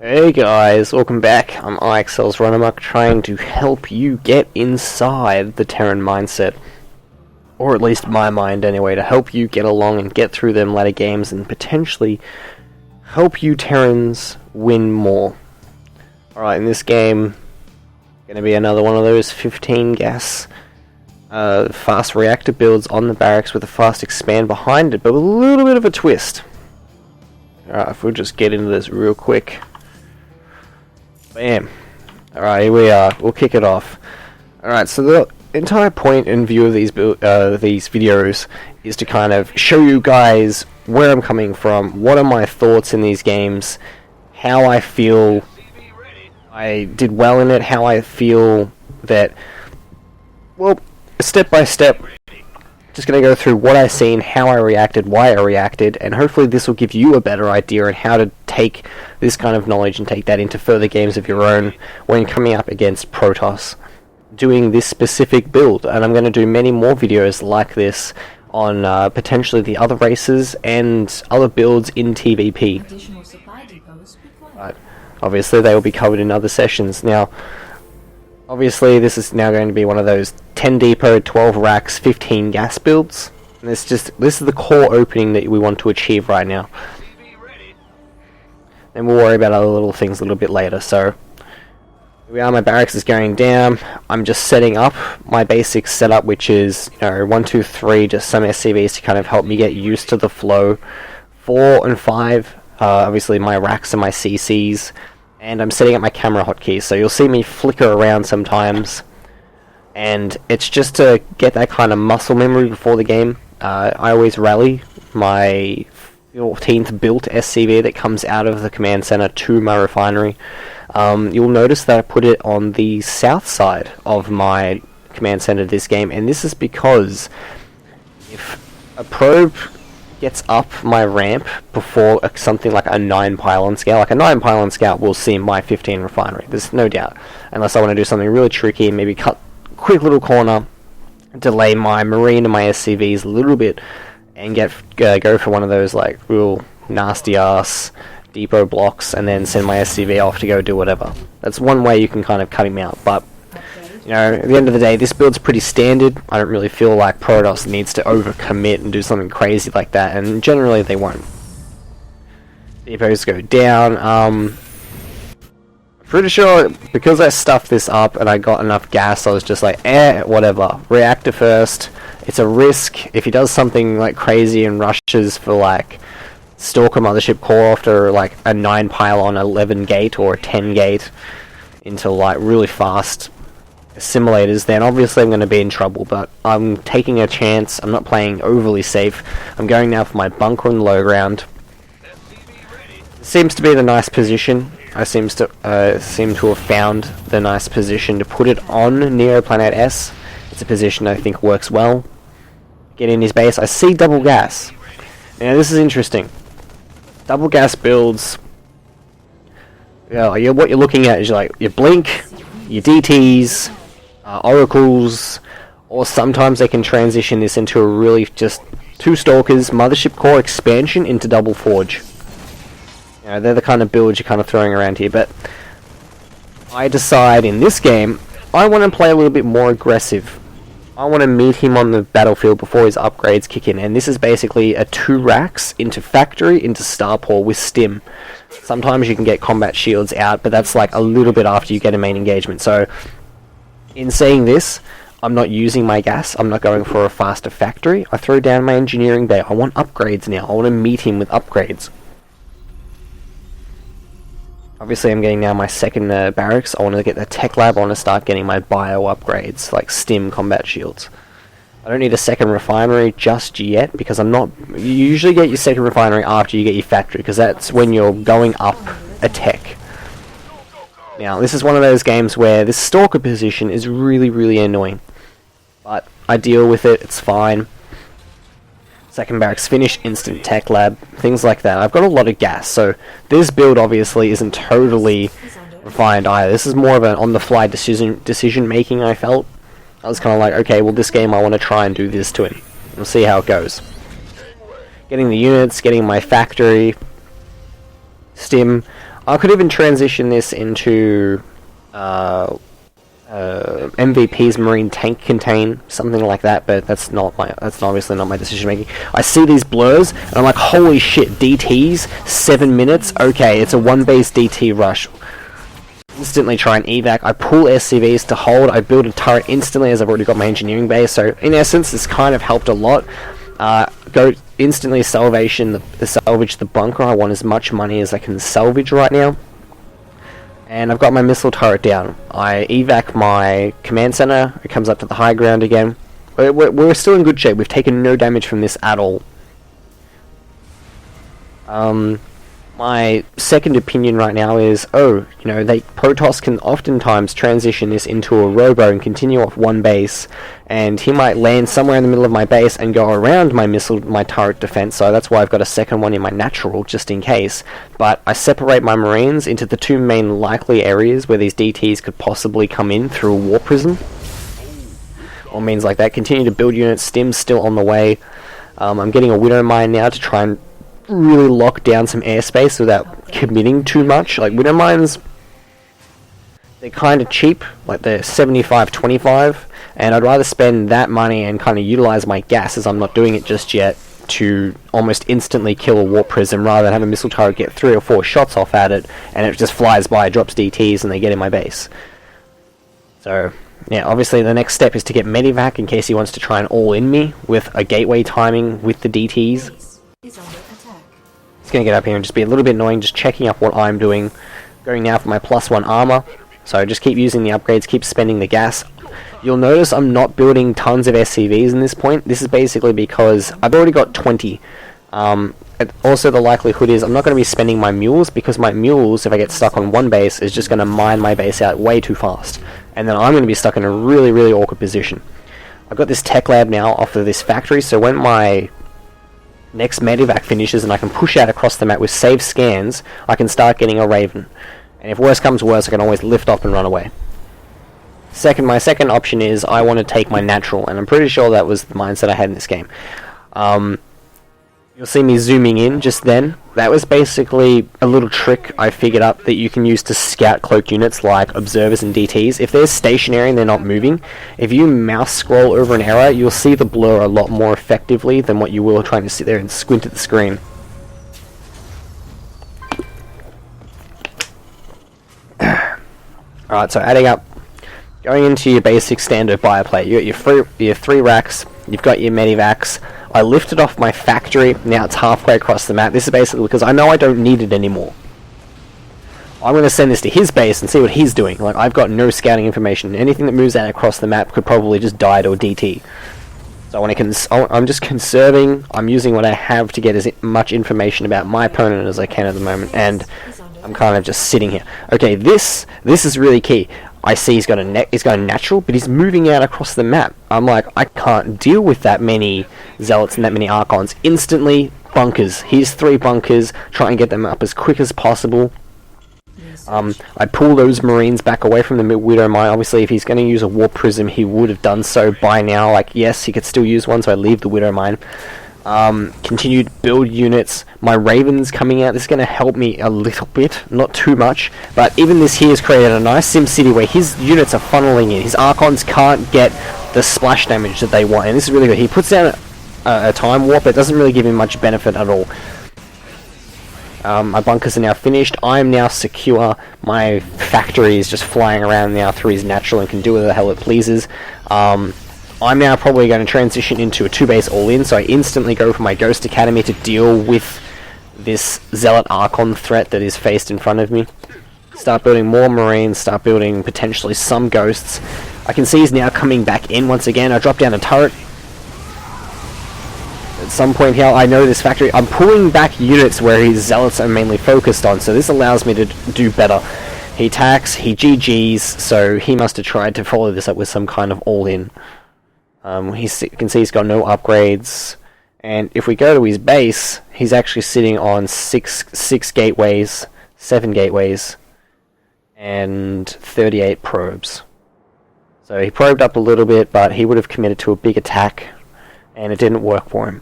Hey guys, welcome back. I'm IXL's Runamuck, trying to help you get inside the Terran mindset. Or at least my mind anyway, to help you get along and get through them latter games and potentially help you Terrans win more. Alright, in this game, gonna be another one of those 15 gas fast reactor builds on the barracks with a fast expand behind it, but with a little bit of a twist. Alright, if we'll just get into this real quick. Bam. Alright, here we are. We'll kick it off. Alright, so the entire point and view of these videos is to kind of show you guys where I'm coming from, what are my thoughts in these games, how I feel I did well in it, how I feel that, well, step by step, just going to go through what I seen, how I reacted, why I reacted, and hopefully this will give you a better idea on how to take this kind of knowledge and take that into further games of your own when coming up against Protoss, doing this specific build. And I'm going to do many more videos like this on potentially the other races and other builds in TVP. But obviously they will be covered in other sessions. Now, obviously this is now going to be one of those 10 depot, 12 racks, 15 gas builds. And this is the core opening that we want to achieve right now. And we'll worry about other little things a little bit later. So here we are, my barracks is going down. I'm just setting up my basic setup, which is, 1, 2, 3, just some SCVs to kind of help me get used to the flow. 4 and 5, obviously my racks and my CCs. And I'm setting up my camera hotkeys, so you'll see me flicker around sometimes. And it's just to get that kind of muscle memory before the game. I always rally my 14th built SCV that comes out of the command center to my refinery. You'll notice that I put it on the south side of my command center this game, and this is because if a probe gets up my ramp before something like a 9 pylon scale. Like a 9 pylon scout will see my 15 refinery, there's no doubt. Unless I want to do something really tricky, maybe cut a quick little corner, delay my marine and my SCVs a little bit, and go for one of those like real nasty ass depot blocks, and then send my SCV off to go do whatever. That's one way you can kind of cut him out, but at the end of the day, this build's pretty standard. I don't really feel like Protoss needs to overcommit and do something crazy like that, and generally they won't. Depots go down. Pretty sure because I stuffed this up and I got enough gas, I was just like, whatever. Reactor first. It's a risk. If he does something like crazy and rushes for like Stalker Mothership Core after like a 9 pylon 11 gate or a 10 gate into like really fast simulators, then obviously I'm going to be in trouble, but I'm taking a chance. I'm not playing overly safe. I'm going now for my bunker and low ground. Seems to be the nice position. I seem to have found the nice position to put it on Neo Planet S. It's a position I think works well. Get in his base. I see double gas. Now this is interesting. Double gas builds. What you're looking at is your blink, your DTs, oracles, or sometimes they can transition this into a really just 2 stalkers, mothership core expansion into double forge. They're the kind of builds you're kind of throwing around here, but I decide in this game I want to play a little bit more aggressive. I want to meet him on the battlefield before his upgrades kick in, and this is basically a 2 racks into factory into starport with stim. Sometimes you can get combat shields out, but that's like a little bit after you get a main engagement. So in saying this, I'm not using my gas. I'm not going for a faster factory. I throw down my engineering bay. I want upgrades now. I want to meet him with upgrades. Obviously, I'm getting now my second barracks. I want to get the tech lab. I want to start getting my bio upgrades, like stim combat shields. I don't need a second refinery just yet, because I'm not... You usually get your second refinery after you get your factory, because that's when you're going up a tech. Now, this is one of those games where this stalker position is really, really annoying. But I deal with it, it's fine. Second barracks finish, instant tech lab, things like that. I've got a lot of gas, so this build obviously isn't totally refined either. This is more of an on-the-fly decision making, I felt. I was kind of like, okay, well this game I want to try and do this to him. We'll see how it goes. Getting the units, getting my factory, stim. I could even transition this into MVP's Marine Tank Contain, something like that, but that's obviously not my decision making. I see these blurs, and I'm like, holy shit, DTs, 7 minutes, okay, it's a 1-base DT rush. Instantly try and evac, I pull SCVs to hold, I build a turret instantly as I've already got my engineering base, so in essence, this kind of helped a lot. Go instantly salvage the bunker. I want as much money as I can salvage right now. And I've got my missile turret down. I evac my command center. It comes up to the high ground again. We're still in good shape. We've taken no damage from this at all. My second opinion right now is, Protoss can oftentimes transition this into a robo and continue off one base, and he might land somewhere in the middle of my base and go around my turret defense, so that's why I've got a second one in my natural, just in case. But I separate my Marines into the two main likely areas where these DTs could possibly come in through a War Prism, or means like that. Continue to build units, Stim's still on the way. I'm getting a Widow Mine now to try and really lock down some airspace without committing too much. Like, Widow Mines, they're kind of cheap, like they're 75-25, and I'd rather spend that money and kind of utilize my gas, as I'm not doing it just yet, to almost instantly kill a Warp Prism rather than have a missile turret get 3 or 4 shots off at it and it just flies by, drops DTs, and they get in my base. So yeah, obviously the next step is to get Medivac in case he wants to try and all-in me with a gateway timing with the DTs. It's going to get up here and just be a little bit annoying, just checking up what I'm doing. Going now for my +1 armor, so just keep using the upgrades, keep spending the gas. You'll notice I'm not building tons of SCVs in this point. This is basically because I've already got 20. Also, the likelihood is I'm not going to be spending my mules, because my mules, if I get stuck on one base, is just going to mine my base out way too fast. And then I'm going to be stuck in a really, really awkward position. I've got this tech lab now off of this factory, so when my next Medivac finishes and I can push out across the map with safe scans, I can start getting a Raven. And if worse comes to worse, I can always lift off and run away. My second option is I want to take my natural, and I'm pretty sure that was the mindset I had in this game. You'll see me zooming in just then. That was basically a little trick I figured out that you can use to scout cloaked units like observers and DTs. If they're stationary and they're not moving, if you mouse scroll over an area, you'll see the blur a lot more effectively than what you will trying to sit there and squint at the screen. Alright, so adding up, going into your basic standard buyer plate, you got your 3 racks, you've got your Medivacs. I lifted off my factory, now it's halfway across the map. This is basically because I know I don't need it anymore. I'm going to send this to his base and see what he's doing. Like, I've got no scouting information. Anything that moves out across the map could probably just die to a DT. So I'm just conserving, I'm using what I have to get as much information about my opponent as I can at the moment, and I'm kind of just sitting here. Okay, this is really key. I see he's got a natural, but he's moving out across the map. I'm like, I can't deal with that many Zealots and that many Archons. Instantly, bunkers. Here's 3 bunkers, try and get them up as quick as possible. I pull those Marines back away from the Widow Mine. Obviously, if he's going to use a Warp Prism, he would have done so by now. Like, yes, he could still use one, so I leave the Widow Mine. Continue to build units. My Raven's coming out. This is going to help me a little bit, not too much, but even this here has created a nice sim city where his units are funneling in. His Archons can't get the splash damage that they want, and this is really good. He puts down a time warp, but it doesn't really give him much benefit at all. My bunkers are now finished. I'm now secure. My factory is just flying around now through his natural and can do whatever the hell it pleases. I'm now probably going to transition into a 2-base all-in, so I instantly go for my Ghost Academy to deal with this Zealot Archon threat that is faced in front of me. Start building more Marines, start building potentially some Ghosts. I can see he's now coming back in once again. I drop down a turret. At some point here, I know this factory. I'm pulling back units where his Zealots are mainly focused on, so this allows me to do better. He attacks, he GGs, so he must have tried to follow this up with some kind of all-in. You can see he's got no upgrades, and if we go to his base, he's actually sitting on 6 gateways, 7 gateways, and 38 probes. So he probed up a little bit, but he would have committed to a big attack, and it didn't work for him.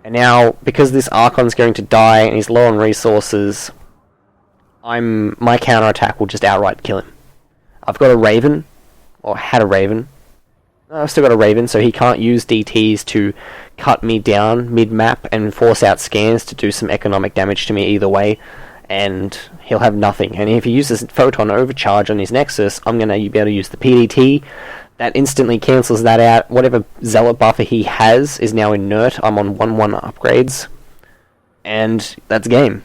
And now, because this Archon's going to die, and he's low on resources, my counterattack will just outright kill him. I've got a Raven, or had a Raven. I've still got a Raven, so he can't use DTs to cut me down mid-map and force out scans to do some economic damage to me either way, and he'll have nothing. And if he uses Photon Overcharge on his Nexus, I'm going to be able to use the PDT. That instantly cancels that out. Whatever Zealot buffer he has is now inert. I'm on 1-1 upgrades, and that's game.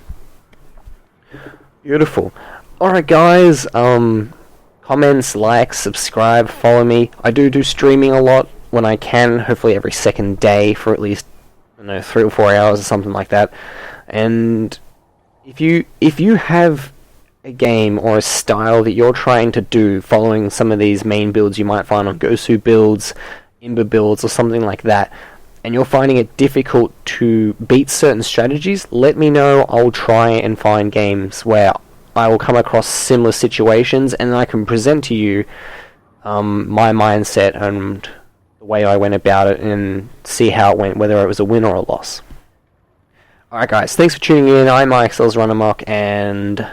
Beautiful. Alright guys, comments, likes, subscribe, follow me. I do streaming a lot when I can, hopefully every second day for at least, 3 or 4 hours or something like that. And if you have a game or a style that you're trying to do following some of these main builds you might find on Gosu builds, Imber builds, or something like that, and you're finding it difficult to beat certain strategies, let me know. I'll try and find games where I will come across similar situations, and I can present to you my mindset and the way I went about it, and see how it went, whether it was a win or a loss. Alright guys, thanks for tuning in. I'm IXL's Run Amok, and